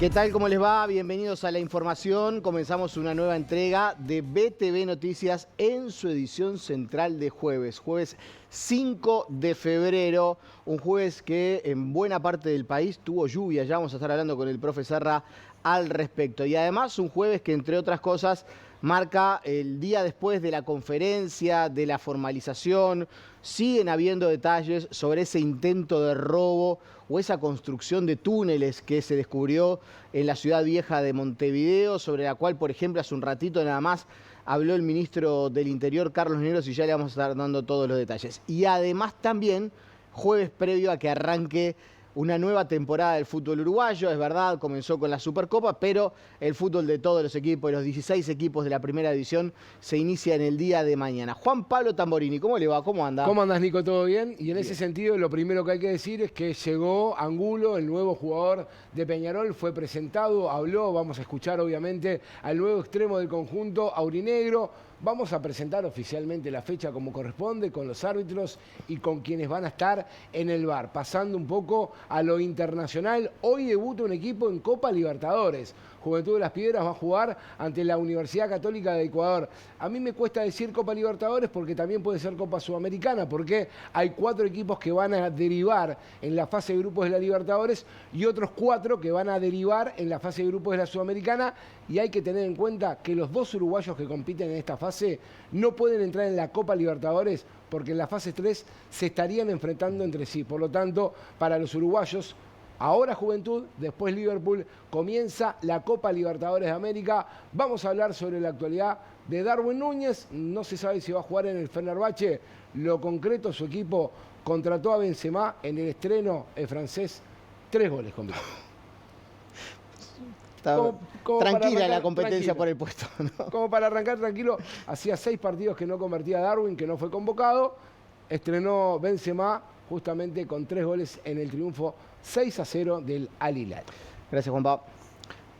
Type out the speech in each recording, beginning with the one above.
¿Qué tal? ¿Cómo les va? Bienvenidos a la información. Comenzamos una nueva entrega de BTV Noticias en su edición central de jueves. Jueves 5 de febrero, un jueves que en buena parte del país tuvo lluvia. Ya vamos a estar hablando con el profe Serra al respecto. Y además un jueves que, entre otras cosas, marca el día después de la conferencia, de la formalización. Siguen habiendo detalles sobre ese intento de robo o esa construcción de túneles que se descubrió en la ciudad vieja de Montevideo, sobre la cual, por ejemplo, hace un ratito nada más habló el ministro del Interior, Carlos Negros, y ya le vamos a estar dando todos los detalles. Y además también, jueves previo a que arranque una nueva temporada del fútbol uruguayo. Es verdad, comenzó con la Supercopa, pero el fútbol de todos los equipos, de los 16 equipos de la primera división, se inicia en el día de mañana. Juan Pablo Tamborini, ¿cómo le va? ¿Cómo anda? ¿Cómo andas, Nico? ¿Todo bien? Y en ese sentido, lo primero que hay que decir es que llegó Angulo, el nuevo jugador de Peñarol, fue presentado, habló, vamos a escuchar obviamente al nuevo extremo del conjunto aurinegro. Vamos a presentar oficialmente la fecha como corresponde, con los árbitros y con quienes van a estar en el VAR. Pasando un poco a lo internacional, hoy debuta un equipo en Copa Libertadores. Juventud de las Piedras va a jugar ante la Universidad Católica de Ecuador. A mí me cuesta decir Copa Libertadores porque también puede ser Copa Sudamericana, porque hay 4 equipos que van a derivar en la fase de grupos de la Libertadores y otros 4 que van a derivar en la fase de grupos de la Sudamericana. Y hay que tener en cuenta que los 2 uruguayos que compiten en esta fase no pueden entrar en la Copa Libertadores porque en la fase 3 se estarían enfrentando entre sí. Por lo tanto, para los uruguayos, ahora Juventud, después Liverpool, comienza la Copa Libertadores de América. Vamos a hablar sobre la actualidad de Darwin Núñez. No se sabe si va a jugar en el Fenerbahce. Lo concreto, su equipo contrató a Benzema en el estreno francés. 3 goles con Benzema. Tranquila la competencia por el puesto, ¿no? Como para arrancar tranquilo, hacía 6 partidos que no convertía Darwin, que no fue convocado. Estrenó Benzema justamente con 3 goles en el triunfo 6-0 del Al Hilal. Gracias, Juan Pablo.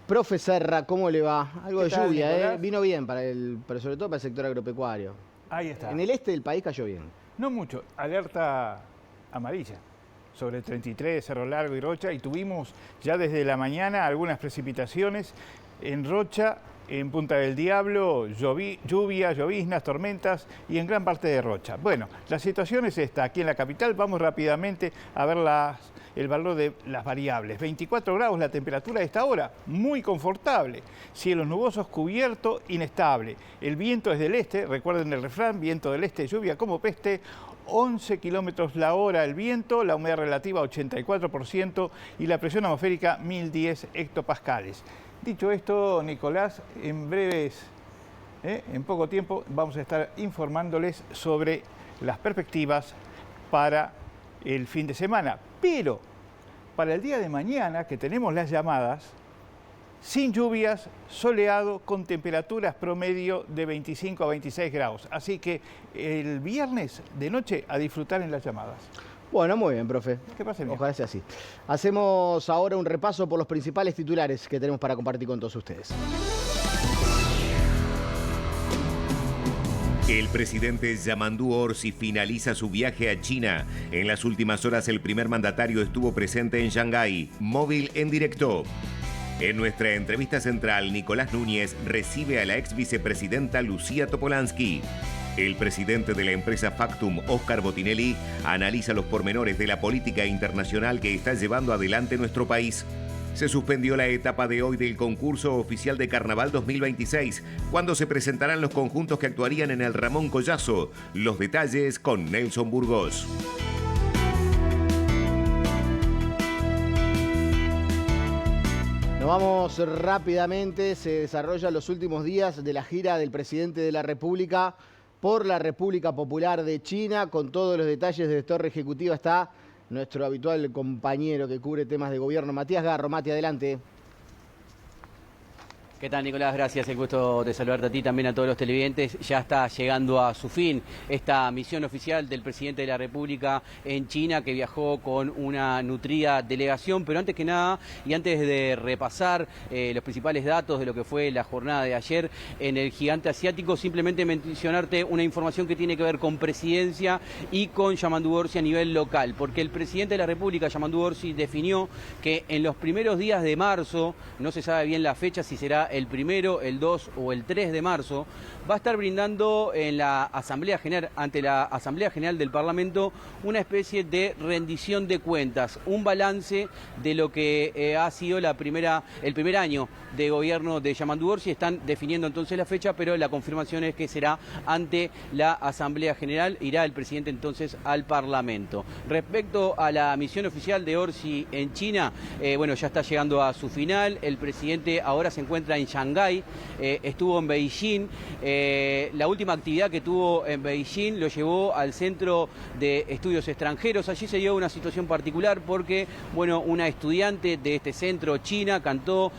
Profe Serra, ¿cómo le va? Algo de lluvia, Nicolás? Vino bien, pero sobre todo para el sector agropecuario. Ahí está. En el este del país cayó bien. No mucho. Alerta amarilla sobre el 33, Cerro Largo y Rocha. Y tuvimos ya desde la mañana algunas precipitaciones en Rocha, en Punta del Diablo, lluvia, lloviznas, tormentas y en gran parte de Rocha. Bueno, la situación es esta. Aquí en la capital vamos rápidamente a ver el valor de las variables. 24 grados la temperatura a esta hora, muy confortable. Cielos nubosos, cubierto, inestable. El viento es del este, recuerden el refrán, viento del este, lluvia como peste. 11 kilómetros la hora el viento, la humedad relativa 84% y la presión atmosférica 1010 hectopascales. Dicho esto, Nicolás, en poco tiempo vamos a estar informándoles sobre las perspectivas para el fin de semana. Pero para el día de mañana, que tenemos las llamadas, sin lluvias, soleado, con temperaturas promedio de 25 a 26 grados. Así que el viernes de noche a disfrutar en las llamadas. Bueno, muy bien, profe. ¿Qué pasa? Ojalá sea así. Hacemos ahora un repaso por los principales titulares que tenemos para compartir con todos ustedes. El presidente Yamandu Orsi finaliza su viaje a China. En las últimas horas el primer mandatario estuvo presente en Shanghái. Móvil en directo. En nuestra entrevista central, Nicolás Núñez recibe a la ex vicepresidenta Lucía Topolansky. El presidente de la empresa Factum, Óscar Botinelli, analiza los pormenores de la política internacional que está llevando adelante nuestro país. Se suspendió la etapa de hoy del concurso oficial de Carnaval 2026, cuando se presentarán los conjuntos que actuarían en el Ramón Collazo. Los detalles con Nelson Burgos. Nos vamos rápidamente. Se desarrollan los últimos días de la gira del presidente de la República por la República Popular de China. Con todos los detalles de Torre Ejecutiva está nuestro habitual compañero que cubre temas de gobierno, Matías Garro. Mati, adelante. ¿Qué tal, Nicolás? Gracias, el gusto de saludarte a ti, también a todos los televidentes. Ya está llegando a su fin esta misión oficial del presidente de la República en China, que viajó con una nutrida delegación. Pero antes que nada, y antes de repasar los principales datos de lo que fue la jornada de ayer en el gigante asiático, simplemente mencionarte una información que tiene que ver con presidencia y con Yamandu Orsi a nivel local, porque el presidente de la República, Yamandu Orsi, definió que en los primeros días de marzo, no se sabe bien la fecha, si será el 1, el 2 o el 3 de marzo, va a estar brindando en la Asamblea General, ante la Asamblea General del Parlamento, una especie de rendición de cuentas, un balance de lo que ha sido el primer año de gobierno de Yamandu Orsi. Están definiendo entonces la fecha, pero la confirmación es que será ante la Asamblea General, irá el presidente entonces al Parlamento. Respecto a la misión oficial de Orsi en China, bueno, ya está llegando a su final. El presidente ahora se encuentra en Shanghái, estuvo en Beijing. La última actividad que tuvo en Beijing lo llevó al Centro de Estudios Extranjeros. Allí se dio una situación particular porque, bueno, una estudiante de este centro, china, cantó,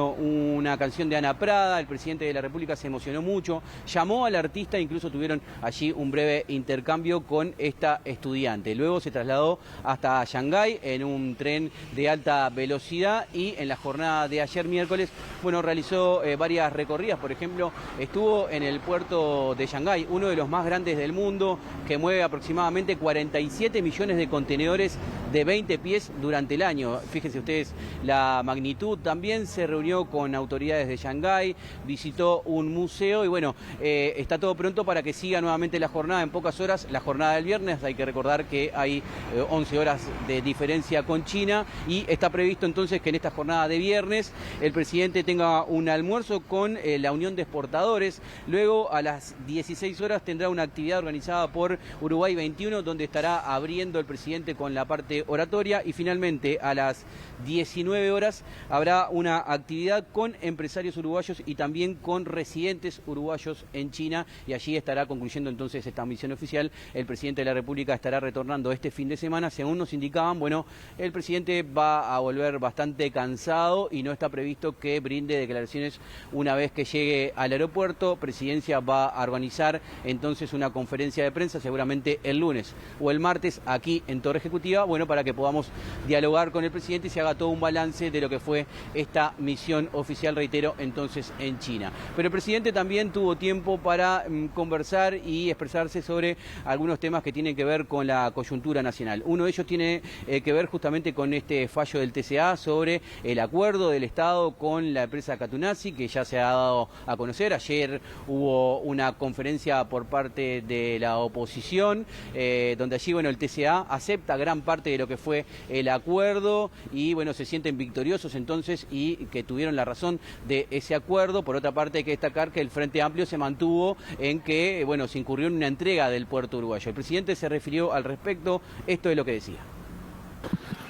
una canción de Ana Prada. El presidente de la República se emocionó mucho, llamó al artista, incluso tuvieron allí un breve intercambio con esta estudiante. Luego se trasladó hasta Shanghái en un tren de alta velocidad y en la jornada de ayer miércoles, bueno, realizó varias recorridas. Por ejemplo, estuvo en el puerto de Shanghái, uno de los más grandes del mundo, que mueve aproximadamente 47 millones de contenedores de 20 pies durante el año. Fíjense ustedes la magnitud. También se reunió con autoridades de Shanghái, visitó un museo y bueno, está todo pronto para que siga nuevamente la jornada en pocas horas, la jornada del viernes. Hay que recordar que hay 11 horas de diferencia con China y está previsto entonces que en esta jornada de viernes el presidente tenga un almuerzo con la Unión de Exportadores. Luego a las 16 horas tendrá una actividad organizada por Uruguay 21, donde estará abriendo el presidente con la parte oratoria, y finalmente a las 19 horas habrá una actividad con empresarios uruguayos y también con residentes uruguayos en China, y allí estará concluyendo entonces esta misión oficial. El presidente de la República estará retornando este fin de semana. Según nos indicaban, bueno, el presidente va a volver bastante cansado y no está previsto que brinde declaraciones una vez que llegue al aeropuerto. Presidencia va a organizar entonces una conferencia de prensa, seguramente el lunes o el martes, aquí en Torre Ejecutiva, bueno, para que podamos dialogar con el presidente y se haga todo un balance de lo que fue esta misión oficial, reitero, entonces en China. Pero el presidente también tuvo tiempo para conversar y expresarse sobre algunos temas que tienen que ver con la coyuntura nacional. Uno de ellos tiene que ver justamente con este fallo del TCA sobre el acuerdo del Estado con la empresa Catunazzi, que ya se ha dado a conocer. Ayer hubo una conferencia por parte de la oposición, donde allí, bueno, el TCA acepta gran parte de lo que fue el acuerdo y, bueno, se sienten victoriosos entonces y que tuvieron la razón de ese acuerdo. Por otra parte, hay que destacar que el Frente Amplio se mantuvo en que, bueno, se incurrió en una entrega del puerto uruguayo. El presidente se refirió al respecto, esto es lo que decía.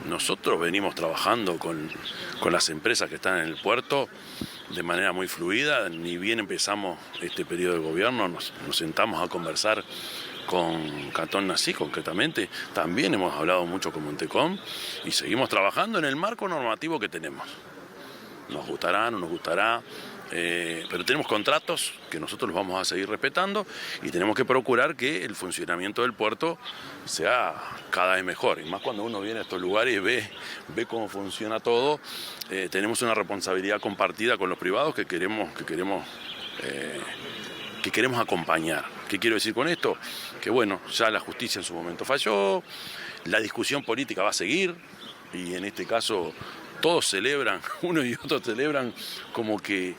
Nosotros venimos trabajando con las empresas que están en el puerto de manera muy fluida. Ni bien empezamos este periodo de gobierno, nos sentamos a conversar con Catunazzi concretamente. También hemos hablado mucho con Montecom y seguimos trabajando en el marco normativo que tenemos. Nos gustará, no nos gustará, pero tenemos contratos que nosotros los vamos a seguir respetando y tenemos que procurar que el funcionamiento del puerto sea cada vez mejor. Y más cuando uno viene a estos lugares y ve cómo funciona todo, tenemos una responsabilidad compartida con los privados que queremos acompañar. ¿Qué quiero decir con esto? Que bueno, ya la justicia en su momento falló, la discusión política va a seguir y en este caso todos celebran, uno y otro celebran como que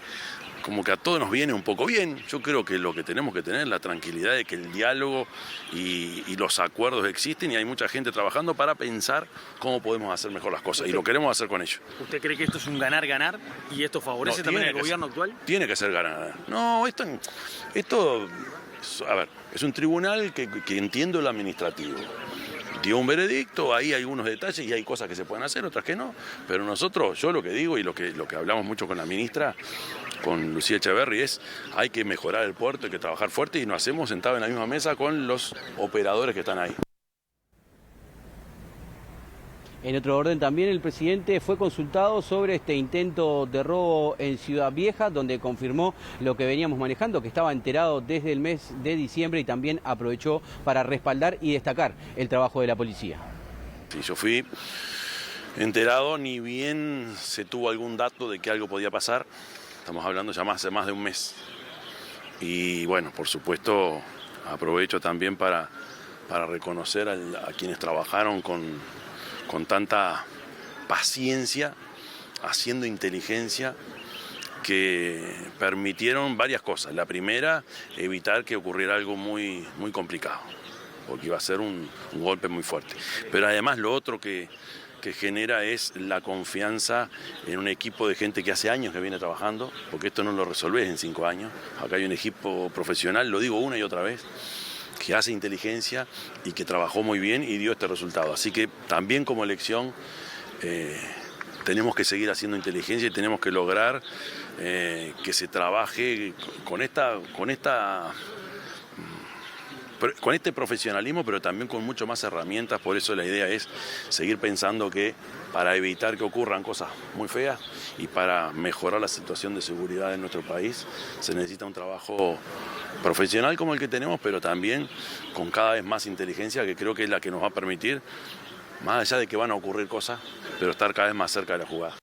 a todos nos viene un poco bien. Yo creo que lo que tenemos que tener es la tranquilidad de que el diálogo y los acuerdos existen y hay mucha gente trabajando para pensar cómo podemos hacer mejor las cosas y lo queremos hacer con ellos. ¿Usted cree que esto es un ganar-ganar y esto favorece también al gobierno actual? Tiene que ser ganar. No, esto, a ver, es un tribunal que entiendo el administrativo. Dio un veredicto, ahí hay algunos detalles y hay cosas que se pueden hacer, otras que no. Pero nosotros, yo lo que digo y lo que hablamos mucho con la ministra, con Lucía Echeverri, es hay que mejorar el puerto, hay que trabajar fuerte y nos hacemos sentados en la misma mesa con los operadores que están ahí. En otro orden, también el presidente fue consultado sobre este intento de robo en Ciudad Vieja, donde confirmó lo que veníamos manejando, que estaba enterado desde el mes de diciembre y también aprovechó para respaldar y destacar el trabajo de la policía. Sí, yo fui enterado, ni bien se tuvo algún dato de que algo podía pasar. Estamos hablando ya hace más de un mes. Y bueno, por supuesto, aprovecho también para reconocer a quienes trabajaron con tanta paciencia, haciendo inteligencia, que permitieron varias cosas. La primera, evitar que ocurriera algo muy, muy complicado, porque iba a ser un golpe muy fuerte. Pero además lo otro que genera es la confianza en un equipo de gente que hace años que viene trabajando, porque esto no lo resolvés en 5 años. Acá hay un equipo profesional, lo digo una y otra vez, que hace inteligencia y que trabajó muy bien y dio este resultado. Así que también como elección tenemos que seguir haciendo inteligencia y tenemos que lograr que se trabaje con este profesionalismo, pero también con mucho más herramientas. Por eso la idea es seguir pensando que para evitar que ocurran cosas muy feas y para mejorar la situación de seguridad en nuestro país, se necesita un trabajo profesional como el que tenemos, pero también con cada vez más inteligencia, que creo que es la que nos va a permitir, más allá de que van a ocurrir cosas, pero estar cada vez más cerca de la jugada.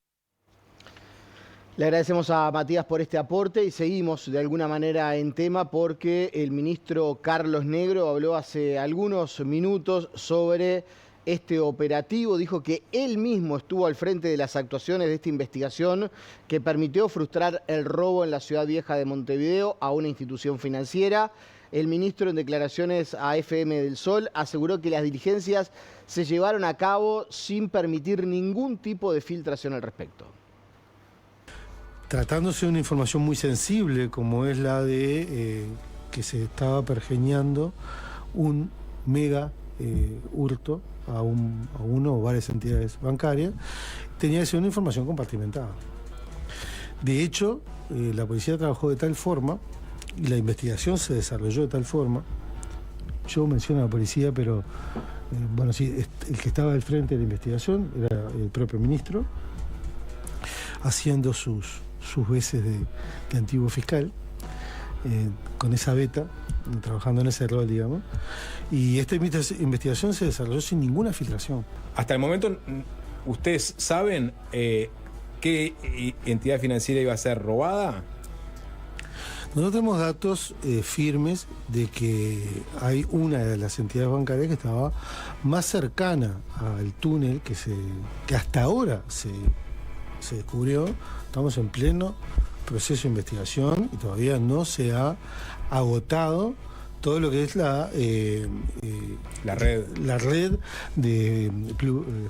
Le agradecemos a Matías por este aporte y seguimos de alguna manera en tema porque el ministro Carlos Negro habló hace algunos minutos sobre este operativo. Dijo que él mismo estuvo al frente de las actuaciones de esta investigación que permitió frustrar el robo en la Ciudad Vieja de Montevideo a una institución financiera. El ministro, en declaraciones a FM del Sol, aseguró que las diligencias se llevaron a cabo sin permitir ningún tipo de filtración al respecto. Tratándose de una información muy sensible, como es la de que se estaba pergeñando un mega hurto a uno o varias entidades bancarias, tenía que ser una información compartimentada. De hecho, la policía trabajó de tal forma y la investigación se desarrolló de tal forma. Yo menciono a la policía, pero bueno, sí, el que estaba al frente de la investigación era el propio ministro, haciendo sus veces de antiguo fiscal, con esa beta, trabajando en ese rol, digamos. Y esta investigación se desarrolló sin ninguna filtración. Hasta el momento, ¿ustedes saben qué entidad financiera iba a ser robada? Nosotros tenemos datos firmes de que hay una de las entidades bancarias que estaba más cercana al túnel que hasta ahora se descubrió. Estamos en pleno proceso de investigación y todavía no se ha agotado todo lo que es la red de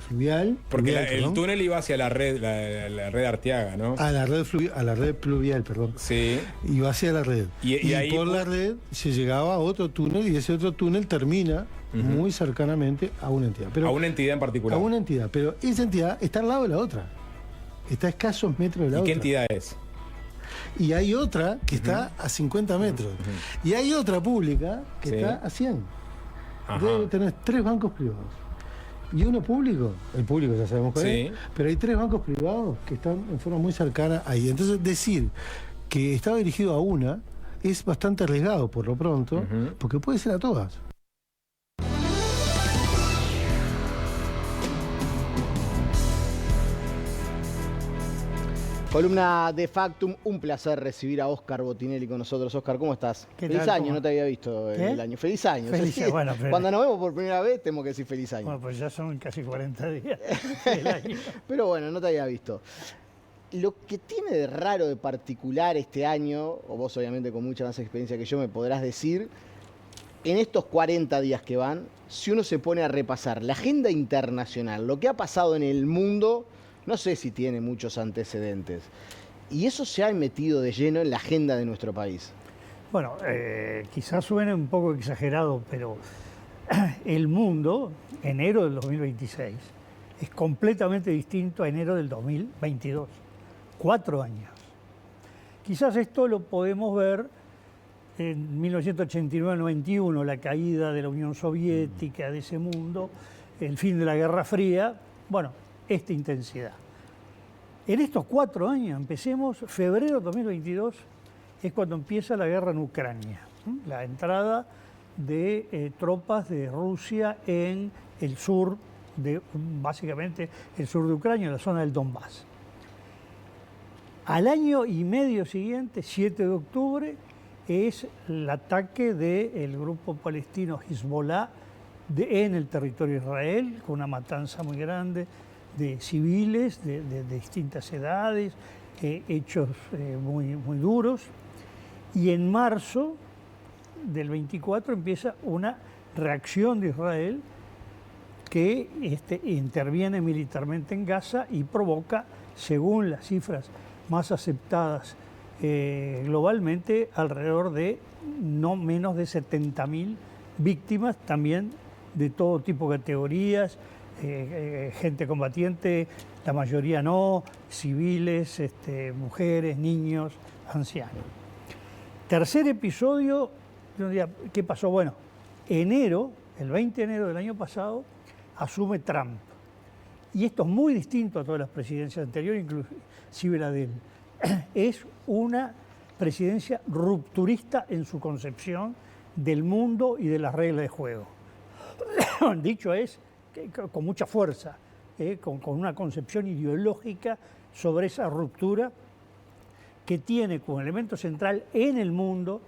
fluvial. Porque el túnel iba hacia la red Arteaga, ¿no? A la red pluvial, perdón. Sí. Iba hacia la red. Y ahí por la red se llegaba a otro túnel y ese otro túnel termina muy cercanamente a una entidad. Pero, a una entidad en particular. A una entidad, pero esa entidad está al lado de la otra. Está a escasos metros de la otra. ¿Y qué entidad es? Y hay otra que está a 50 metros. Y hay otra pública que está a 100. Debe tener 3 bancos privados. Y uno público, el público ya sabemos cuál es, pero hay 3 bancos privados que están en forma muy cercana ahí. Entonces decir que estaba dirigido a una es bastante arriesgado por lo pronto, porque puede ser a todas. Columna de Factum, un placer recibir a Óscar Botinelli con nosotros. Óscar, ¿cómo estás? Feliz año, no te había visto el año. Feliz año. Feliz, bueno, pero... Cuando nos vemos por primera vez, tengo que decir feliz año. Bueno, pues ya son casi 40 días del año. Pero bueno, no te había visto. Lo que tiene de raro, de particular este año, o vos obviamente con mucha más experiencia que yo me podrás decir, en estos 40 días que van, si uno se pone a repasar la agenda internacional, lo que ha pasado en el mundo, no sé si tiene muchos antecedentes. Y eso se ha metido de lleno en la agenda de nuestro país. Bueno, quizás suene un poco exagerado, pero el mundo, enero del 2026, es completamente distinto a enero del 2022. 4 años. Quizás esto lo podemos ver en 1989-91, la caída de la Unión Soviética, de ese mundo, el fin de la Guerra Fría, Bueno, esta intensidad. En estos 4 años, empecemos, febrero de 2022, es cuando empieza la guerra en Ucrania, la entrada de tropas de Rusia en el sur, básicamente el sur de Ucrania, la zona del Donbass. Al año y medio siguiente, 7 de octubre, es el ataque del grupo palestino Hezbollah en el territorio de Israel, con una matanza muy grande de civiles de distintas edades, hechos muy duros. Y en marzo del 24 empieza una reacción de Israel que interviene militarmente en Gaza y provoca, según las cifras más aceptadas globalmente, alrededor de no menos de 70.000 víctimas, también de todo tipo de categorías, gente combatiente, la mayoría no, civiles, mujeres, niños, ancianos. Tercer episodio, ¿qué pasó? Bueno, el 20 de enero del año pasado, asume Trump. Y esto es muy distinto a todas las presidencias anteriores, inclusive la de él. Es una presidencia rupturista en su concepción del mundo y de las reglas de juego. Dicho es, con mucha fuerza, con una concepción ideológica sobre esa ruptura que tiene como elemento central en el mundo,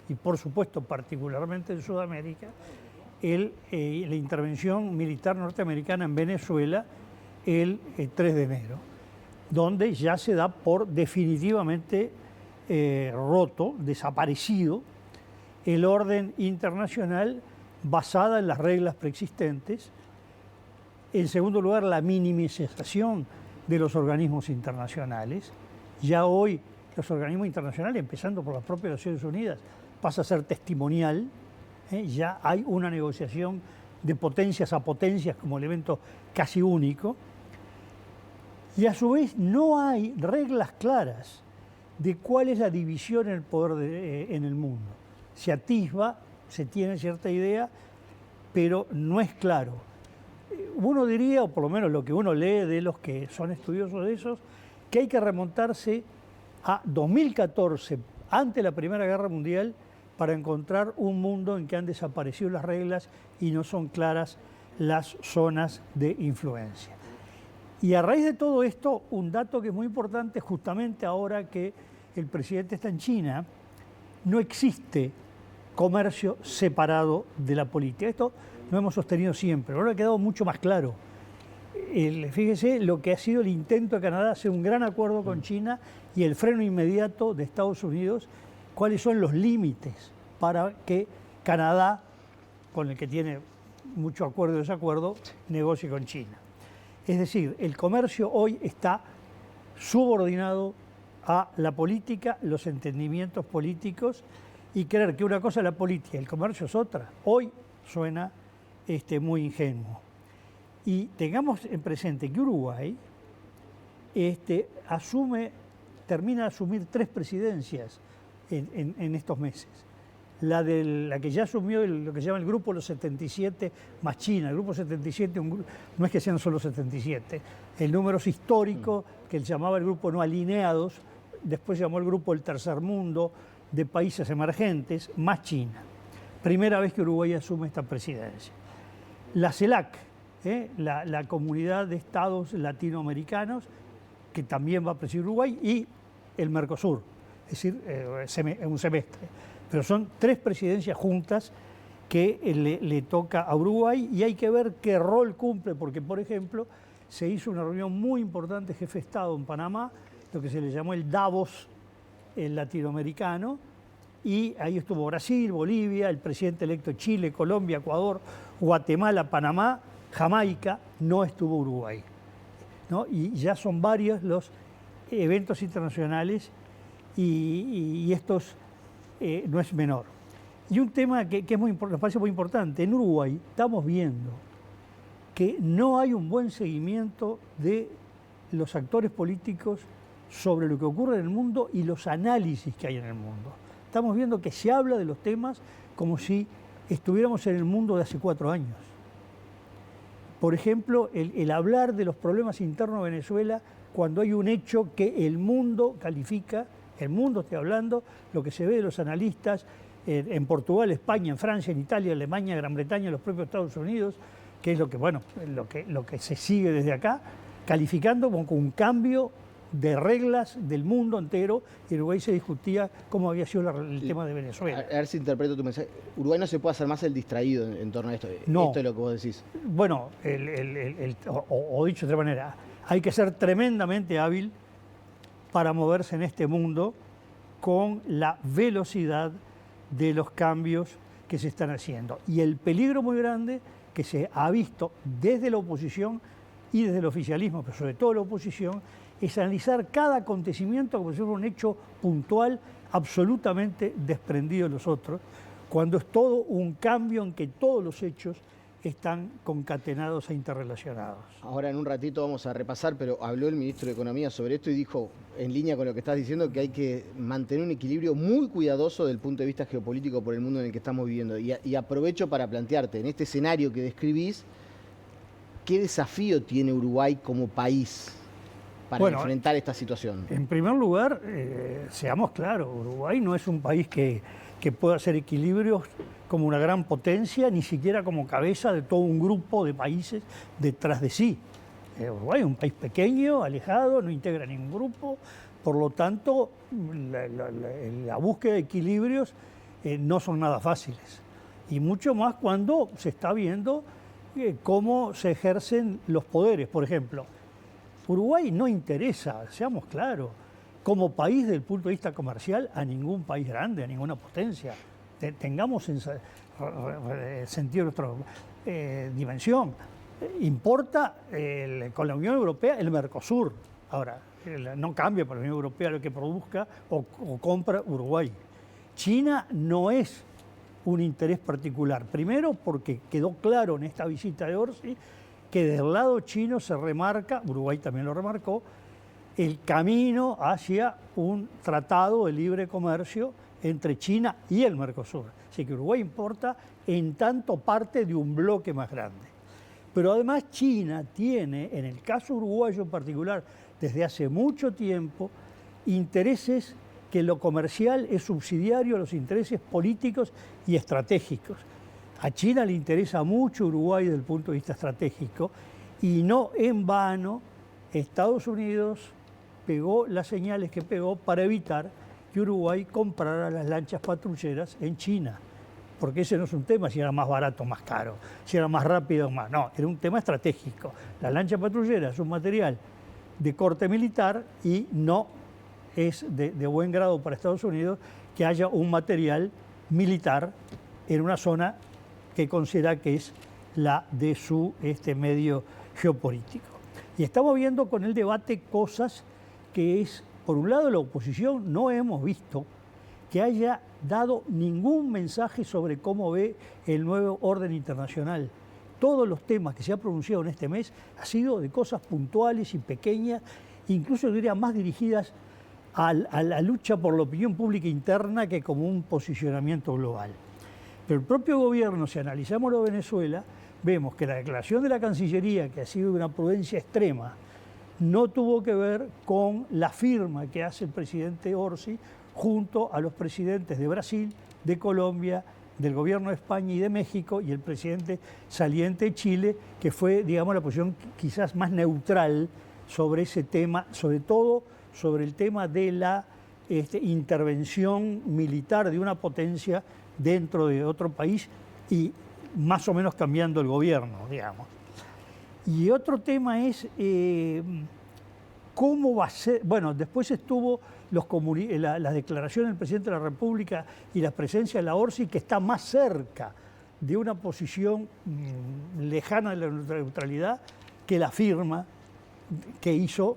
y por supuesto particularmente en Sudamérica, la intervención militar norteamericana en Venezuela el 3 de enero, donde ya se da por definitivamente roto, desaparecido, el orden internacional basada en las reglas preexistentes. En segundo lugar, la minimización de los organismos internacionales. Ya hoy los organismos internacionales, empezando por las propias Naciones Unidas, pasa a ser testimonial. Ya hay una negociación de potencias a potencias como elemento casi único. Y a su vez no hay reglas claras de cuál es la división en el poder en el mundo. Se atisba, se tiene cierta idea, pero no es claro. Uno diría, o por lo menos lo que uno lee de los que son estudiosos de esos, que hay que remontarse a 2014, ante la Primera Guerra Mundial, para encontrar un mundo en que han desaparecido las reglas y no son claras las zonas de influencia. Y a raíz de todo esto, un dato que es muy importante, justamente ahora que el presidente está en China, no existe comercio separado de la política. Esto lo hemos sostenido siempre, ahora ha quedado mucho más claro. Fíjese lo que ha sido el intento de Canadá de hacer un gran acuerdo con China y el freno inmediato de Estados Unidos, cuáles son los límites para que Canadá, con el que tiene mucho acuerdo y desacuerdo, negocie con China. Es decir, el comercio hoy está subordinado a la política, los entendimientos políticos, y creer que una cosa es la política y el comercio es otra, hoy suena muy ingenuo. Y tengamos en presente que Uruguay termina de asumir 3 presidencias en estos meses. La que ya asumió lo que se llama el Grupo de los 77 más China. El Grupo 77 no es que sean solo 77. El número es histórico, que él llamaba el Grupo No Alineados, después se llamó el Grupo del Tercer Mundo, de países emergentes, más China. Primera vez que Uruguay asume esta presidencia. La CELAC, la Comunidad de Estados Latinoamericanos, que también va a presidir Uruguay, y el Mercosur, es decir, un semestre. Pero son 3 presidencias juntas que le toca a Uruguay, y hay que ver qué rol cumple, porque, por ejemplo, se hizo una reunión muy importante, jefe de Estado en Panamá, lo que se le llamó el Davos latinoamericano, y ahí estuvo Brasil, Bolivia, el presidente electo de Chile, Colombia, Ecuador, Guatemala, Panamá, Jamaica, no estuvo Uruguay, ¿no? Y ya son varios los eventos internacionales, y estos no es menor. Y un tema que es nos parece muy importante, en Uruguay estamos viendo que no hay un buen seguimiento de los actores políticos sobre lo que ocurre en el mundo y los análisis que hay en el mundo. Estamos viendo que se habla de los temas como si estuviéramos en el mundo de hace 4 años. Por ejemplo, el hablar de los problemas internos de Venezuela cuando hay un hecho que el mundo califica, el mundo estoy hablando, lo que se ve de los analistas en Portugal, España, en Francia, en Italia, Alemania, Gran Bretaña, en los propios Estados Unidos, que es lo que se sigue desde acá, calificando como un cambio de reglas del mundo entero. Y en Uruguay se discutía cómo había sido el tema de Venezuela. A ver si interpreto tu mensaje. Uruguay no se puede hacer más el distraído en torno a esto. No. Esto es lo que vos decís. Bueno, o dicho de otra manera, hay que ser tremendamente hábil para moverse en este mundo con la velocidad de los cambios que se están haciendo. Y el peligro muy grande que se ha visto desde la oposición y desde el oficialismo, pero sobre todo la oposición, es analizar cada acontecimiento como si fuera un hecho puntual, absolutamente desprendido de los otros, cuando es todo un cambio en que todos los hechos están concatenados e interrelacionados. Ahora en un ratito vamos a repasar, pero habló el ministro de Economía sobre esto y dijo, en línea con lo que estás diciendo, que hay que mantener un equilibrio muy cuidadoso desde el punto de vista geopolítico por el mundo en el que estamos viviendo. Y aprovecho para plantearte, en este escenario que describís, ¿qué desafío tiene Uruguay como país para enfrentar esta situación? En primer lugar, seamos claros, Uruguay no es un país que pueda hacer equilibrios como una gran potencia, ni siquiera como cabeza de todo un grupo de países detrás de sí. Uruguay es un país pequeño, alejado, no integra ningún grupo, por lo tanto, la búsqueda de equilibrios no son nada fáciles. Y mucho más cuando se está viendo cómo se ejercen los poderes. Por ejemplo, Uruguay no interesa, seamos claros, como país desde el punto de vista comercial a ningún país grande, a ninguna potencia. Tengamos en sentido nuestra dimensión. Importa con la Unión Europea el Mercosur. Ahora, no cambia para la Unión Europea lo que produzca o compra Uruguay. China no es un interés particular. Primero porque quedó claro en esta visita de Orsi que del lado chino se remarca, Uruguay también lo remarcó, el camino hacia un tratado de libre comercio entre China y el Mercosur. Así que Uruguay importa en tanto parte de un bloque más grande. Pero además China tiene, en el caso uruguayo en particular, desde hace mucho tiempo, intereses que lo comercial es subsidiario a los intereses políticos y estratégicos. A China le interesa mucho Uruguay desde el punto de vista estratégico y no en vano Estados Unidos pegó las señales que pegó para evitar que Uruguay comprara las lanchas patrulleras en China. Porque ese no es un tema si era más barato o más caro, si era más rápido o más. No, era un tema estratégico. La lancha patrullera es un material de corte militar y no es de buen grado para Estados Unidos que haya un material militar en una zona que considera que es la de su medio geopolítico. Y estamos viendo con el debate cosas que es, por un lado, la oposición no hemos visto que haya dado ningún mensaje sobre cómo ve el nuevo orden internacional. Todos los temas que se han pronunciado en este mes han sido de cosas puntuales y pequeñas, incluso diría más dirigidas a la lucha por la opinión pública interna que como un posicionamiento global. Pero el propio gobierno, si analizamos lo de Venezuela, vemos que la declaración de la Cancillería, que ha sido de una prudencia extrema, no tuvo que ver con la firma que hace el presidente Orsi junto a los presidentes de Brasil, de Colombia, del gobierno de España y de México, y el presidente saliente de Chile, que fue, digamos, la posición quizás más neutral sobre ese tema, sobre todo sobre el tema de la intervención militar de una potencia dentro de otro país y más o menos cambiando el gobierno, digamos. Y otro tema es cómo va a ser. Bueno, después estuvo las declaraciones del presidente de la República y la presencia de la Orsi, que está más cerca de una posición lejana de la neutralidad que la firma que hizo.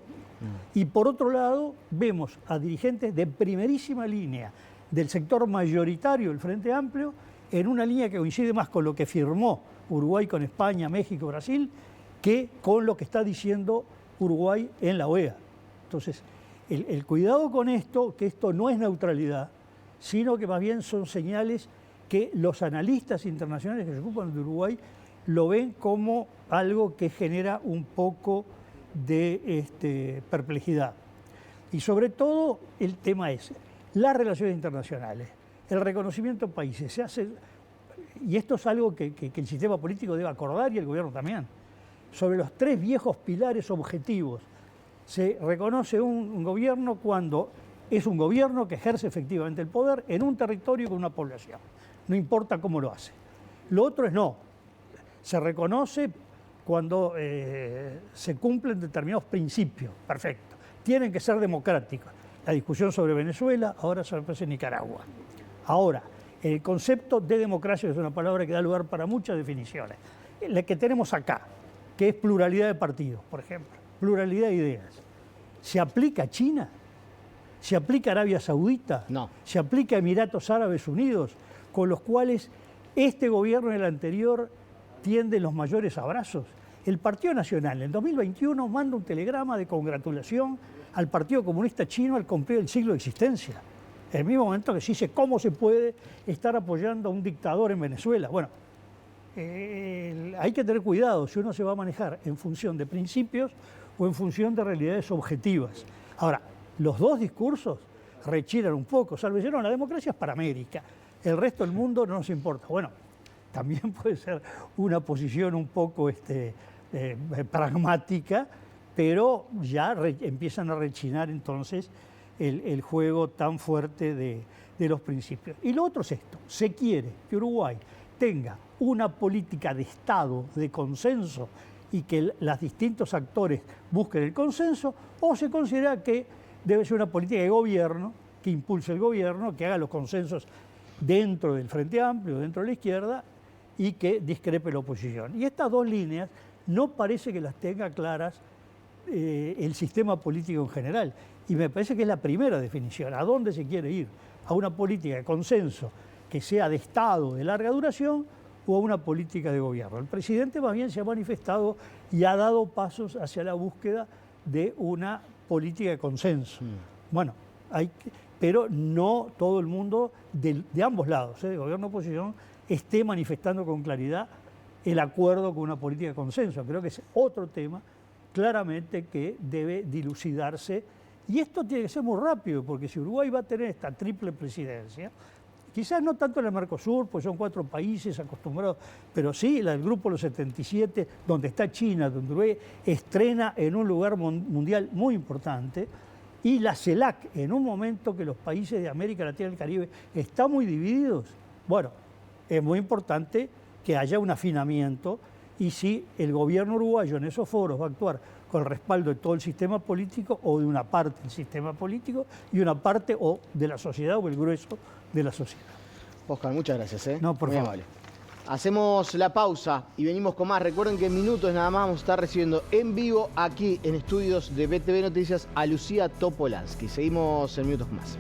Y por otro lado, vemos a dirigentes de primerísima línea del sector mayoritario del Frente Amplio en una línea que coincide más con lo que firmó Uruguay con España, México, Brasil, que con lo que está diciendo Uruguay en la OEA. Entonces, el cuidado con esto, que esto no es neutralidad, sino que más bien son señales que los analistas internacionales que se ocupan de Uruguay lo ven como algo que genera un poco de perplejidad. Y sobre todo el tema es las relaciones internacionales, el reconocimiento de países. Se hace, y esto es algo que el sistema político debe acordar y el gobierno también, sobre los 3 viejos pilares objetivos. Se reconoce un gobierno cuando es un gobierno que ejerce efectivamente el poder en un territorio con una población, no importa cómo lo hace. Lo otro es no, se reconoce cuando se cumplen determinados principios, perfecto, tienen que ser democráticos. La discusión sobre Venezuela, ahora sobre Nicaragua. Ahora, el concepto de democracia es una palabra que da lugar para muchas definiciones. La que tenemos acá, que es pluralidad de partidos, por ejemplo, pluralidad de ideas. ¿Se aplica a China? ¿Se aplica a Arabia Saudita? No. ¿Se aplica a Emiratos Árabes Unidos, con los cuales este gobierno y el anterior tienden los mayores abrazos? El Partido Nacional en 2021 manda un telegrama de congratulación al Partido Comunista Chino al cumplir el siglo de existencia. En el mismo momento que se dice cómo se puede estar apoyando a un dictador en Venezuela. Bueno, hay que tener cuidado si uno se va a manejar en función de principios o en función de realidades objetivas. Ahora, los dos discursos rechinan un poco. Salvación, la democracia es para América, el resto del mundo no nos importa. Bueno, también puede ser una posición un poco pragmática, pero ya empiezan a rechinar entonces el juego tan fuerte de los principios. Y lo otro es esto, se quiere que Uruguay tenga una política de Estado, de consenso, y que los distintos actores busquen el consenso, o se considera que debe ser una política de gobierno, que impulse el gobierno, que haga los consensos dentro del Frente Amplio, dentro de la izquierda, y que discrepe la oposición. Y estas dos líneas no parece que las tenga claras el sistema político en general. Y me parece que es la primera definición. ¿A dónde se quiere ir? ¿A una política de consenso que sea de Estado de larga duración o a una política de gobierno? El presidente más bien se ha manifestado y ha dado pasos hacia la búsqueda de una política de consenso. Bueno, pero no todo el mundo de ambos lados, de gobierno y oposición, esté manifestando con claridad el acuerdo con una política de consenso. Creo que es otro tema claramente que debe dilucidarse. Y esto tiene que ser muy rápido, porque si Uruguay va a tener esta triple presidencia, quizás no tanto en el Mercosur, pues son 4 países acostumbrados, pero sí el Grupo de los 77, donde está China, donde Uruguay estrena en un lugar mundial muy importante, y la CELAC, en un momento que los países de América Latina y el Caribe están muy divididos. Bueno, es muy importante que haya un afinamiento, y si el gobierno uruguayo en esos foros va a actuar con el respaldo de todo el sistema político o de una parte del sistema político y una parte o de la sociedad o el grueso de la sociedad. Oscar, muchas gracias. No, por favor. Amable. Hacemos la pausa y venimos con más. Recuerden que en minutos nada más vamos a estar recibiendo en vivo aquí en estudios de BTV Noticias a Lucía Topolansky. Seguimos en minutos más.